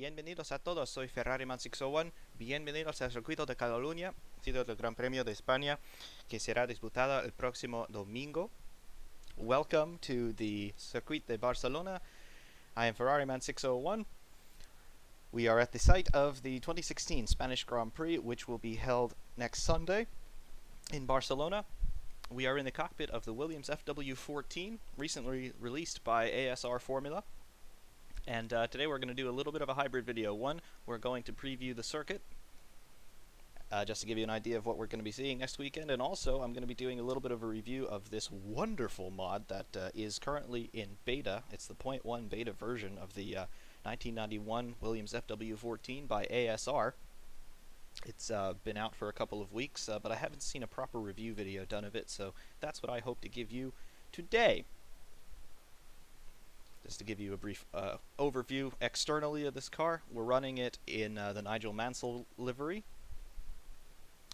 Bienvenidos a todos, soy Ferrariman 601. Bienvenidos al circuito de Cataluña, sido del Gran Premio de España, que será disputado el próximo domingo. Welcome to the Circuit de Barcelona. I am Ferrariman 601. We are at the site of the 2016 Spanish Grand Prix, which will be held next Sunday in Barcelona. We are in the cockpit of the Williams FW14, recently released by ASR Formula. And today we're going to do a little bit of a hybrid video. One, we're going to preview the circuit, just to give you an idea of what we're going to be seeing next weekend. And also, I'm going to be doing a little bit of a review of this wonderful mod that is currently in beta. It's the 0.1 beta version of the 1991 Williams FW14 by ASR. It's been out for a couple of weeks, but I haven't seen a proper review video done of it, so that's what I hope to give you today. Just to give you a brief overview externally of this car, we're running it in the Nigel Mansell livery.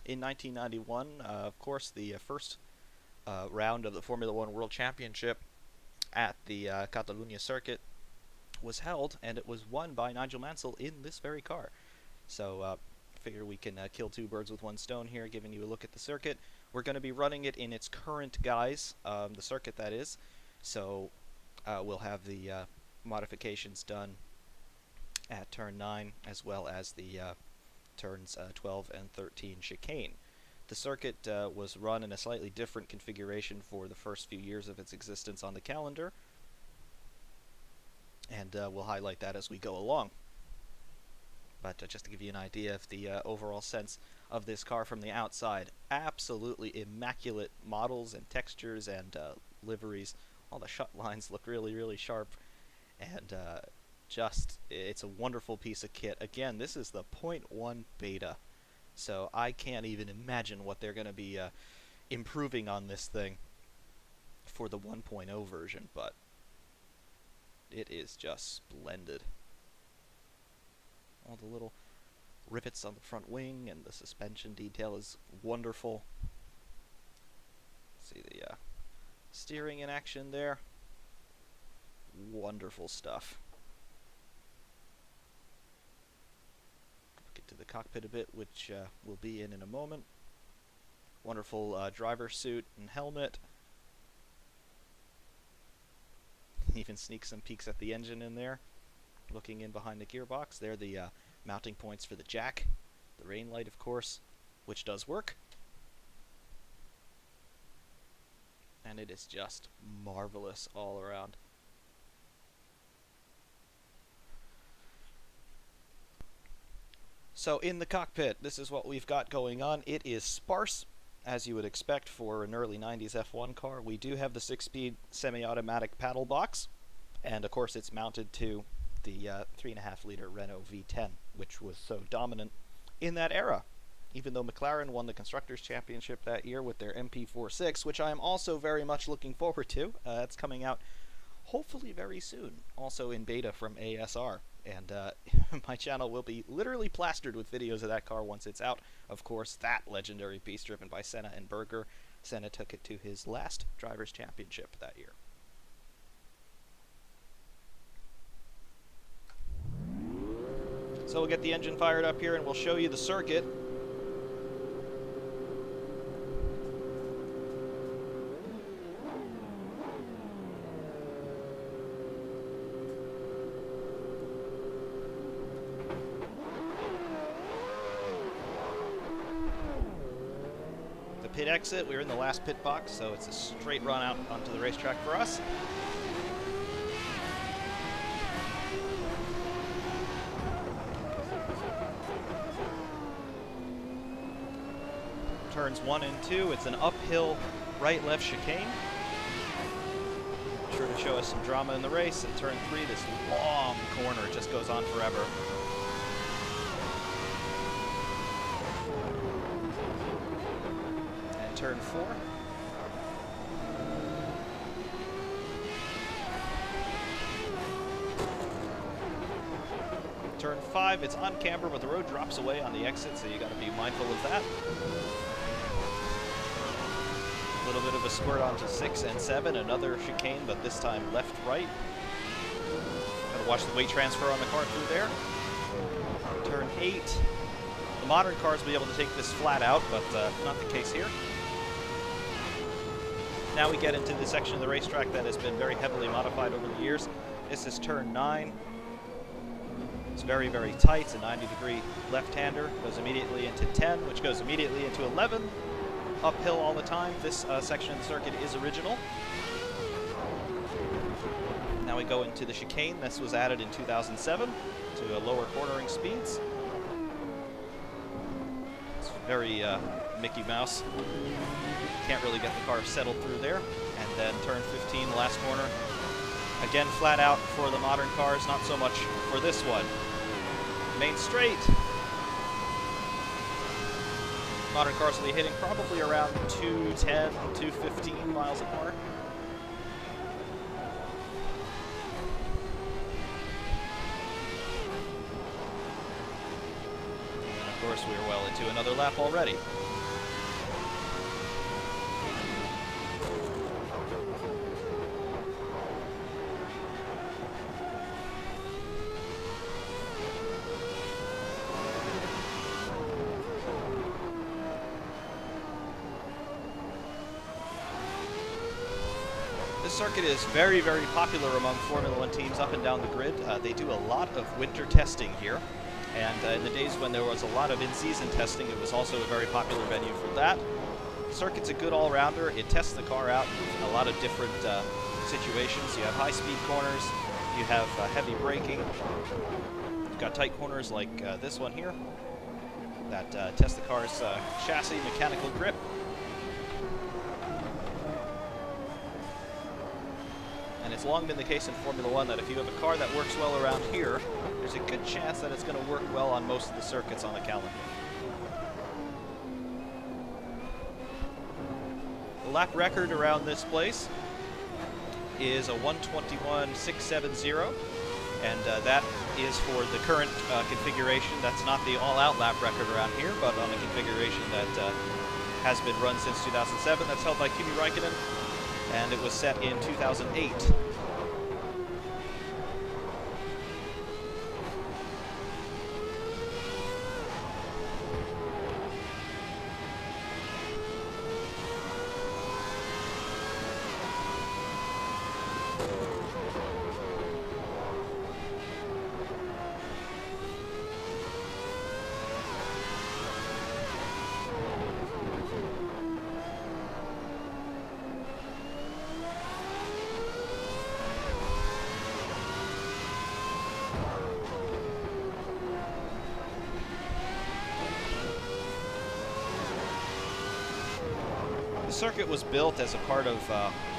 In 1991, of course, the first round of the Formula One World Championship at the Catalunya circuit was held, and it was won by Nigel Mansell in this very car. So figure we can kill two birds with one stone here, giving you a look at the circuit. We're going to be running it in its current guise, the circuit that is. So we'll have the modifications done at turn 9 as well as the turns 12 and 13 chicane. The circuit was run in a slightly different configuration for the first few years of its existence on the calendar, and we'll highlight that as we go along. But just to give you an idea of the overall sense of this car from the outside, absolutely immaculate models and textures and liveries. All the shut lines look really, really sharp, and it's a wonderful piece of kit. Again, this is the 0.1 beta, so I can't even imagine what they're going to be improving on this thing for the 1.0 version, but it is just splendid. All the little rivets on the front wing and the suspension detail is wonderful. See the steering in action there. Wonderful stuff. Get to the cockpit a bit, which we'll be in a moment. Wonderful driver suit and helmet. Even sneak some peeks at the engine in there. Looking in behind the gearbox. There are the mounting points for the jack. The rain light, of course, which does work. And it is just marvelous all around. So in the cockpit, this is what we've got going on. It is sparse, as you would expect for an early 90s F1 car. We do have the 6-speed semi-automatic paddle box, and of course it's mounted to the 3.5-liter Renault V10, which was so dominant in that era. Even though McLaren won the Constructors' Championship that year with their MP46, which I am also very much looking forward to. That's coming out hopefully very soon, also in beta from ASR. And my channel will be literally plastered with videos of that car once it's out. Of course, that legendary piece driven by Senna and Berger. Senna took it to his last Drivers' Championship that year. So we'll get the engine fired up here and we'll show you the circuit. The pit exit, we're in the last pit box, so it's a straight run out onto the racetrack for us. Turns 1 and 2, it's an uphill right-left chicane. Sure to show us some drama in the race. And turn 3, this long corner just goes on forever. And turn 4. Turn 5, it's on camber, but the road drops away on the exit, so you got to be mindful of that. A little bit of a squirt onto 6 and 7, another chicane, but this time left-right. Gotta watch the weight transfer on the car through there. Turn 8. The modern cars will be able to take this flat out, but not the case here. Now we get into the section of the racetrack that has been very heavily modified over the years. This is turn 9. It's very, very tight. It's a 90-degree left-hander. Goes immediately into 10, which goes immediately into 11. Uphill all the time. This section of the circuit is original. Now we go into the chicane. This was added in 2007 to lower cornering speeds. It's very Mickey Mouse. Can't really get the car settled through there. And then turn 15, the last corner. Again, flat out for the modern cars, not so much for this one. Main straight. Modern cars will be hitting probably around 210, 215 miles an hour. And of course, we are well into another lap already. This circuit is very, very popular among Formula One teams up and down the grid. They do a lot of winter testing here, and in the days when there was a lot of in-season testing, it was also a very popular venue for that. The circuit's a good all-rounder. It tests the car out in a lot of different situations. You have high-speed corners, you have heavy braking, you've got tight corners like this one here that test the car's chassis mechanical grip. And it's long been the case in Formula One that if you have a car that works well around here, there's a good chance that it's going to work well on most of the circuits on the calendar. The lap record around this place is a 1:21.670, and that is for the current configuration. That's not the all-out lap record around here, but on a configuration that has been run since 2007. That's held by Kimi Räikkönen, and it was set in 2008. The circuit was built as a part of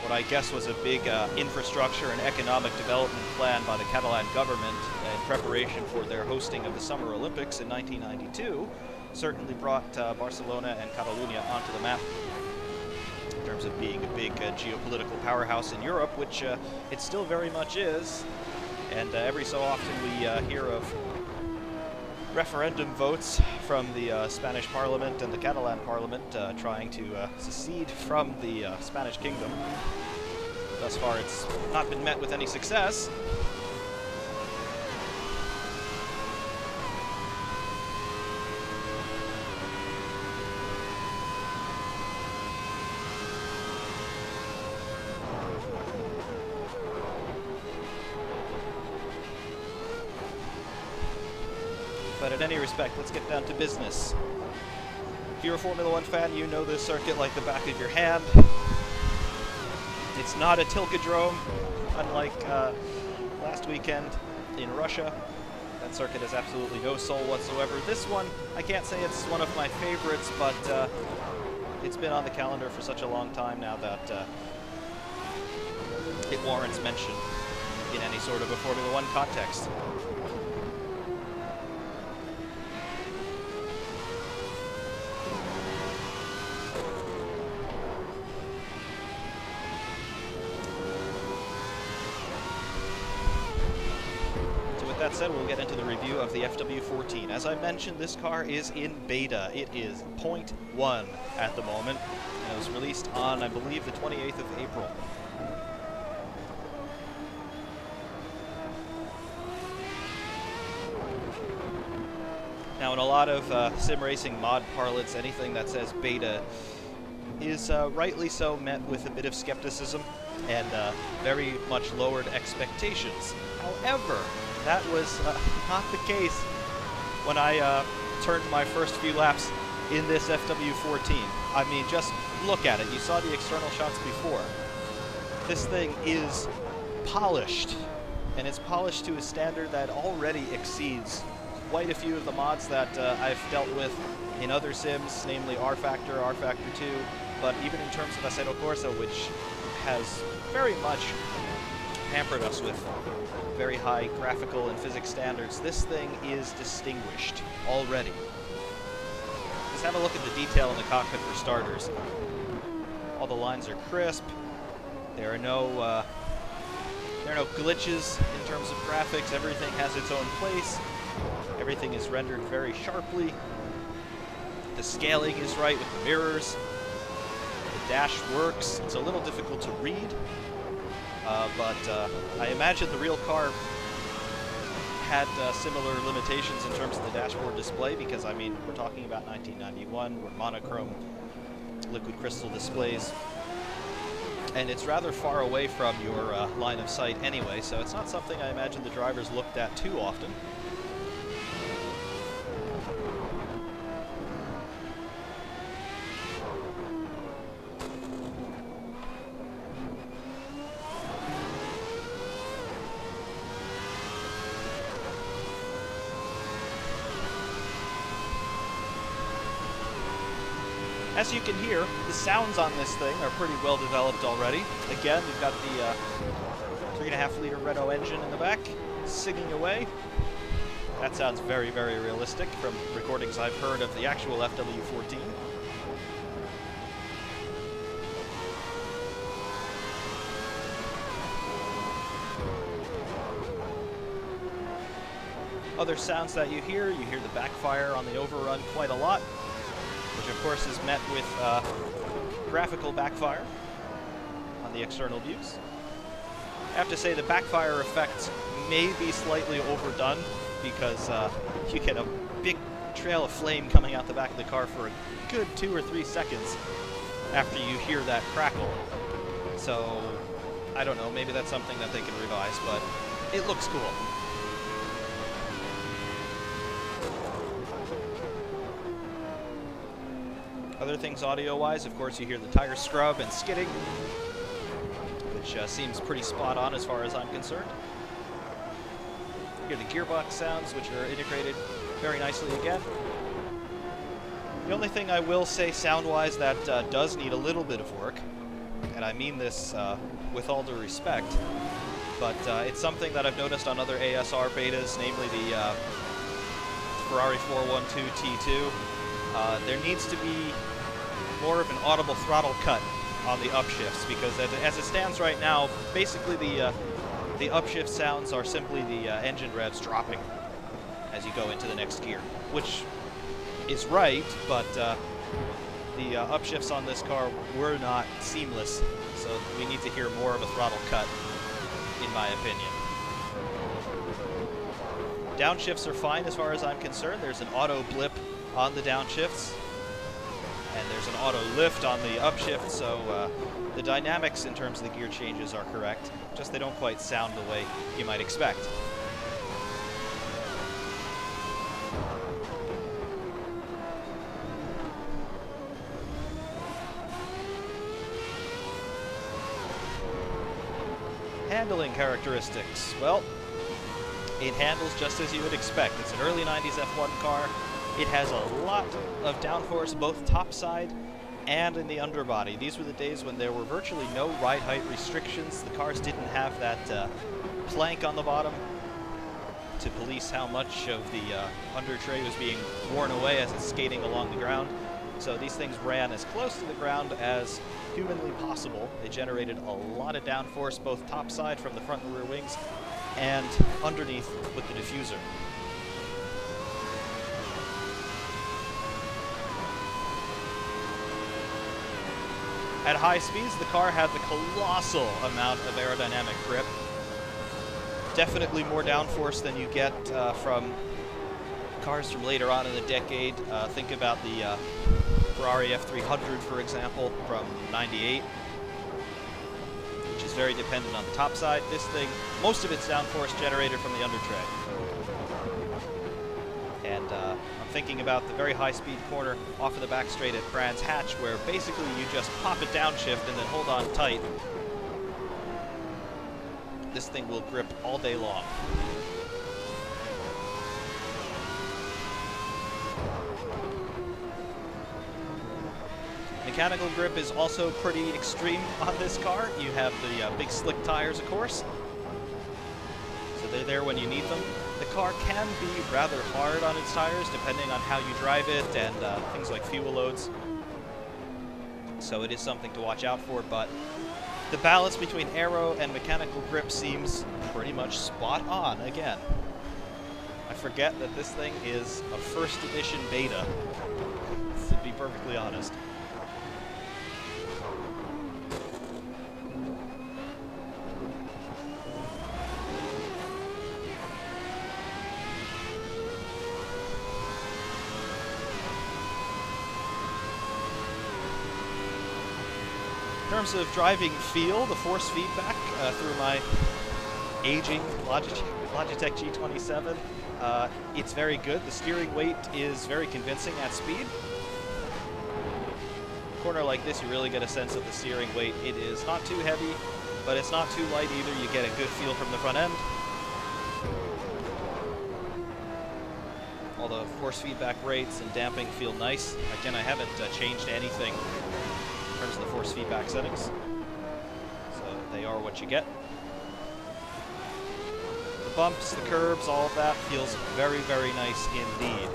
what I guess was a big infrastructure and economic development plan by the Catalan government in preparation for their hosting of the Summer Olympics in 1992. Certainly brought Barcelona and Catalonia onto the map in terms of being a big geopolitical powerhouse in Europe, which it still very much is. And every so often we hear of referendum votes from the Spanish Parliament and the Catalan Parliament trying to secede from the Spanish Kingdom. Thus far, it's not been met with any success. But in any respect, let's get down to business. If you're a Formula One fan, you know this circuit like the back of your hand. It's not a Tilkodrome, unlike last weekend in Russia. That circuit has absolutely no soul whatsoever. This one, I can't say it's one of my favorites, but it's been on the calendar for such a long time now that it warrants mention in any sort of a Formula One context. That said, we'll get into the review of the FW14. As I mentioned, this car is in beta. It is 0.1 at the moment. It was released on, I believe, the 28th of April. Now, in a lot of sim racing mod parlance, anything that says beta is rightly so met with a bit of skepticism and very much lowered expectations. However, that was not the case when I turned my first few laps in this FW14. I mean, just look at it. You saw the external shots before. This thing is polished, and it's polished to a standard that already exceeds quite a few of the mods that I've dealt with in other sims, namely R-Factor, R-Factor 2, but even in terms of Assetto Corsa, which has very much hampered us with very high graphical and physics standards, this thing is distinguished already. Just have a look at the detail in the cockpit for starters. All the lines are crisp. There are no glitches in terms of graphics. Everything has its own place. Everything is rendered very sharply. The scaling is right with the mirrors. The dash works. It's a little difficult to read, but I imagine the real car had similar limitations in terms of the dashboard display, because, I mean, we're talking about 1991, we're monochrome liquid crystal displays, and it's rather far away from your line of sight anyway, so it's not something I imagine the drivers looked at too often. As you can hear, the sounds on this thing are pretty well developed already. Again, you've got the 3.5-liter Renault engine in the back, singing away. That sounds very, very realistic from recordings I've heard of the actual FW14. Other sounds that you hear the backfire on the overrun quite a lot, which of course is met with graphical backfire on the external views. I have to say the backfire effect may be slightly overdone, because you get a big trail of flame coming out the back of the car for a good 2 or 3 seconds after you hear that crackle. So, I don't know, maybe that's something that they can revise, but it looks cool. Other things audio-wise, of course, you hear the tire scrub and skidding, which seems pretty spot on as far as I'm concerned. You hear the gearbox sounds, which are integrated very nicely again. The only thing I will say sound-wise that does need a little bit of work, and I mean this with all due respect, but it's something that I've noticed on other ASR betas, namely the Ferrari 412 T2. There needs to be more of an audible throttle cut on the upshifts, because as it stands right now, basically the upshift sounds are simply the engine revs dropping as you go into the next gear, which is right, but the upshifts on this car were not seamless, so we need to hear more of a throttle cut, in my opinion. Downshifts are fine as far as I'm concerned. There's an auto blip on the downshifts, and there's an auto lift on the upshift, so the dynamics in terms of the gear changes are correct, just they don't quite sound the way you might expect. Handling characteristics. Well, it handles just as you would expect. It's an early 90s F1 car. It has a lot of downforce, both topside and in the underbody. These were the days when there were virtually no ride height restrictions. The cars didn't have that plank on the bottom to police how much of the under tray was being worn away as it's skating along the ground. So these things ran as close to the ground as humanly possible. They generated a lot of downforce, both topside from the front and rear wings, and underneath with the diffuser. At high speeds, the car had the colossal amount of aerodynamic grip. Definitely more downforce than you get from cars from later on in the decade. Think about the Ferrari F300, for example, from '98, which is very dependent on the top side. This thing, most of its downforce generated from the undertread. And I'm thinking about the very high-speed corner off of the back straight at Brands Hatch, where basically you just pop it downshift and then hold on tight. This thing will grip all day long. Mechanical grip is also pretty extreme on this car. You have the big slick tires, of course, so they're there when you need them. The car can be rather hard on its tires depending on how you drive it and things like fuel loads, so it is something to watch out for, but the balance between aero and mechanical grip seems pretty much spot on again. I forget that this thing is a first edition beta, to be perfectly honest. In terms of driving feel, the force feedback through my aging Logitech G27, it's very good. The steering weight is very convincing at speed. A corner like this, you really get a sense of the steering weight. It is not too heavy, but it's not too light either. You get a good feel from the front end. All the force feedback rates and damping feel nice. Again, I haven't changed anything in terms of the force feedback settings, so they are what you get. The bumps, the curbs, all of that feels very, very nice indeed.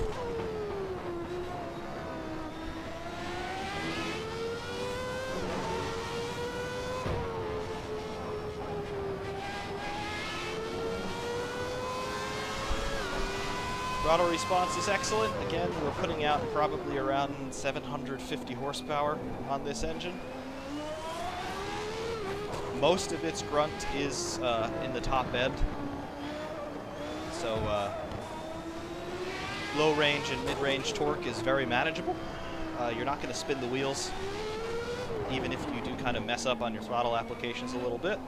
Throttle response is excellent. Again, we're putting out probably around 750 horsepower on this engine. Most of its grunt is in the top end, so low range and mid-range torque is very manageable. You're not going to spin the wheels, even if you do kind of mess up on your throttle applications a little bit.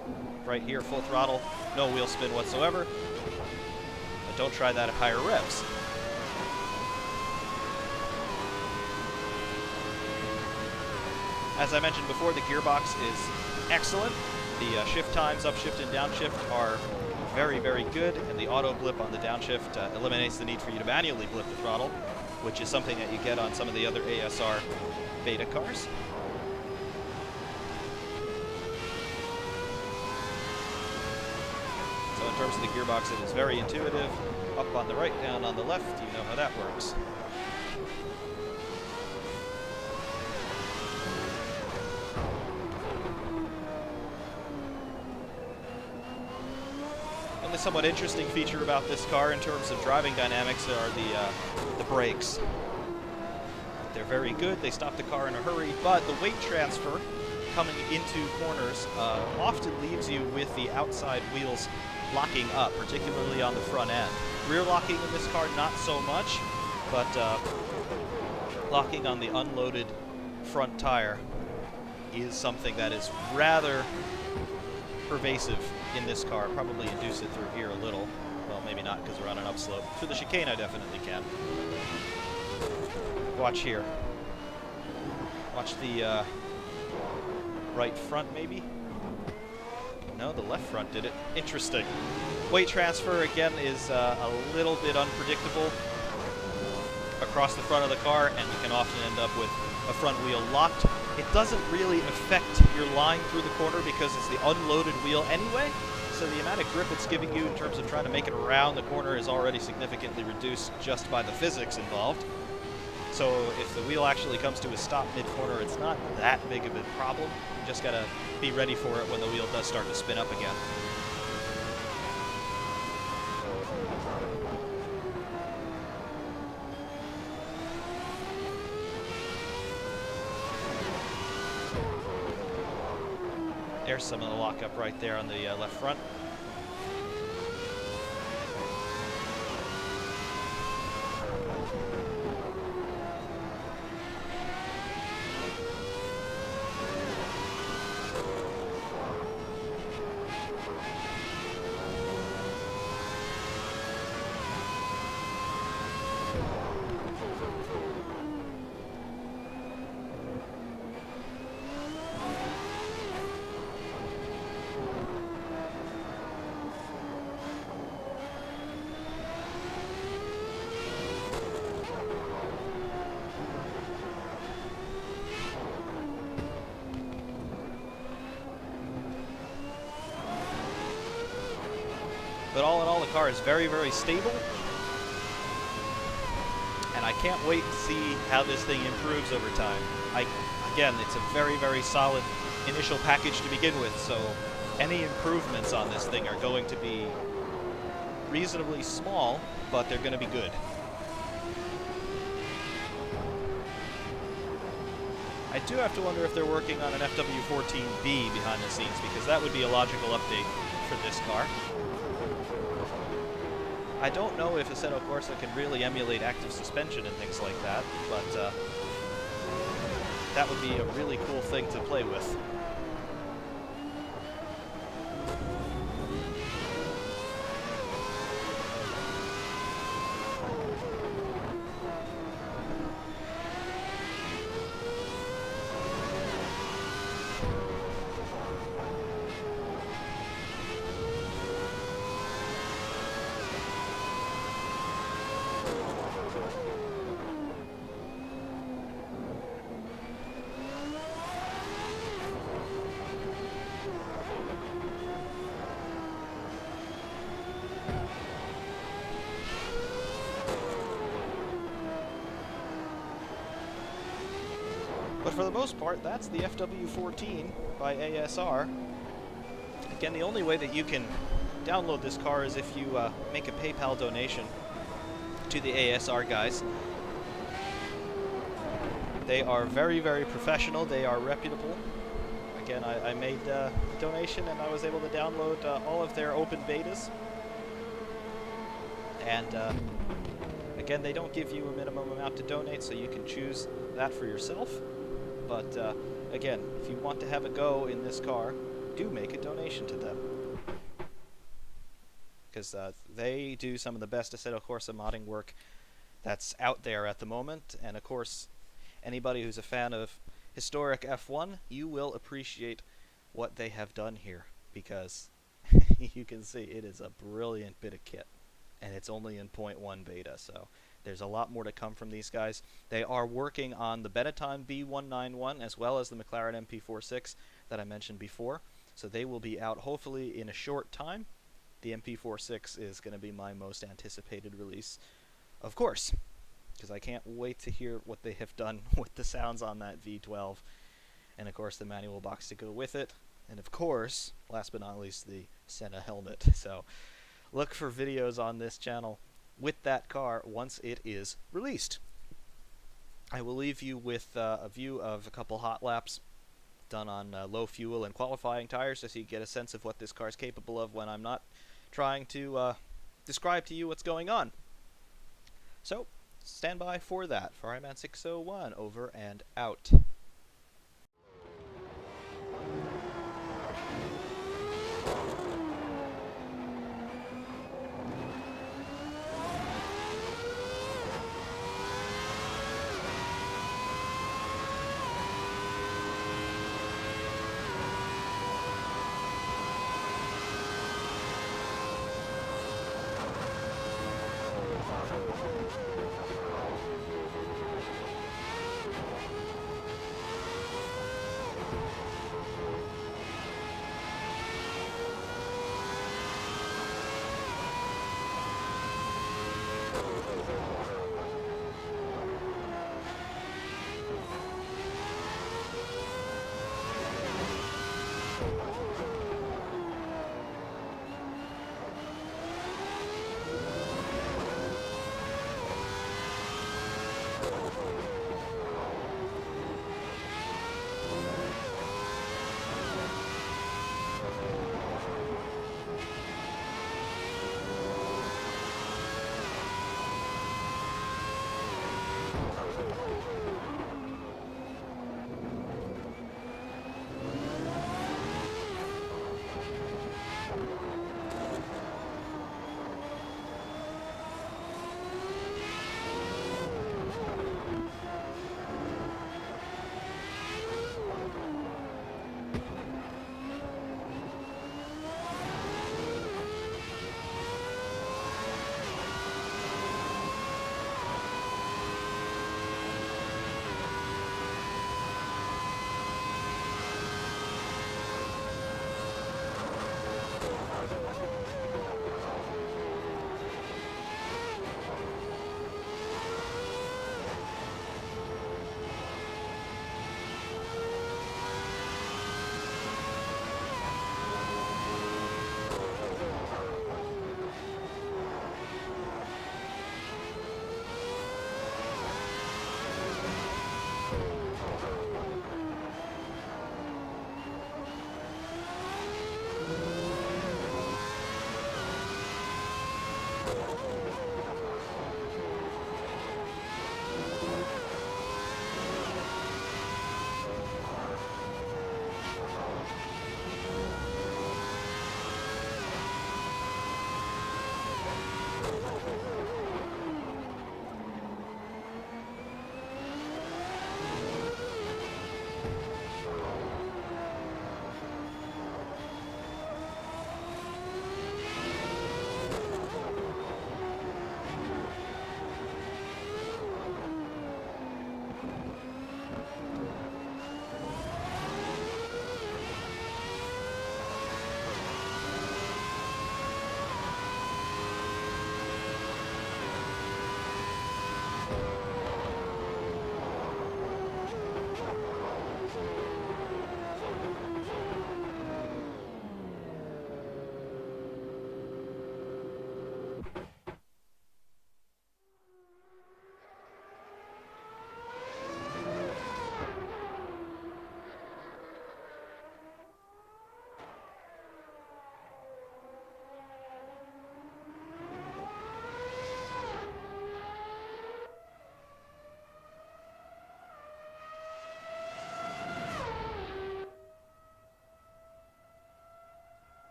Right here, full throttle, no wheel spin whatsoever. Don't try that at higher revs. As I mentioned before, the gearbox is excellent. The shift times, upshift and downshift, are very, very good, and the auto blip on the downshift eliminates the need for you to manually blip the throttle, which is something that you get on some of the other ASR beta cars. So in terms of the gearbox, it is very intuitive. Up on the right, down on the left, you know how that works. And the somewhat interesting feature about this car in terms of driving dynamics are the brakes. They're very good. They stop the car in a hurry, but the weight transfer coming into corners often leaves you with the outside wheels locking up, particularly on the front end. Rear locking in this car, not so much, but locking on the unloaded front tire is something that is rather pervasive in this car. Probably induce it through here a little. Well, maybe not, because we're on an upslope. Through the chicane, I definitely can. Watch here. Watch the right front, maybe? No, the left front did it. Interesting. Weight transfer, again, is a little bit unpredictable across the front of the car, and you can often end up with a front wheel locked. It doesn't really affect your line through the corner because it's the unloaded wheel anyway, so the amount of grip it's giving you in terms of trying to make it around the corner is already significantly reduced just by the physics involved. So if the wheel actually comes to a stop mid-corner, it's not that big of a problem. You just gotta be ready for it when the wheel does start to spin up again. There's some of the lockup right there on the left front. car is very, very stable, and I can't wait to see how this thing improves over time. Again, it's a very, very solid initial package to begin with, so any improvements on this thing are going to be reasonably small, but they're going to be good. I do have to wonder if they're working on an FW14B behind the scenes, because that would be a logical update for this car. I don't know if Assetto Corsa can really emulate active suspension and things like that, but that would be a really cool thing to play with. But for the most part, that's the FW14 by ASR. Again, the only way that you can download this car is if you make a PayPal donation to the ASR guys. They are very, very professional. They are reputable. Again, I made a donation and I was able to download all of their open betas. And again, they don't give you a minimum amount to donate, so you can choose that for yourself. But again, if you want to have a go in this car, do make a donation to them. Because they do some of the best Assetto Corsa modding work that's out there at the moment. And of course, anybody who's a fan of historic F1, you will appreciate what they have done here. Because you can see it is a brilliant bit of kit. And it's only in 0.1 beta, so there's a lot more to come from these guys. They are working on the Benetton B191 as well as the McLaren MP46 that I mentioned before. So they will be out hopefully in a short time. The MP46 is going to be my most anticipated release, of course, because I can't wait to hear what they have done with the sounds on that V12. And of course the manual box to go with it. And of course, last but not least, the Senna helmet. So look for videos on this channel with that car once it is released. I will leave you with a view of a couple hot laps done on low fuel and qualifying tires, so you get a sense of what this car is capable of when I'm not trying to describe to you what's going on. So stand by for that. For Iman601, over and out.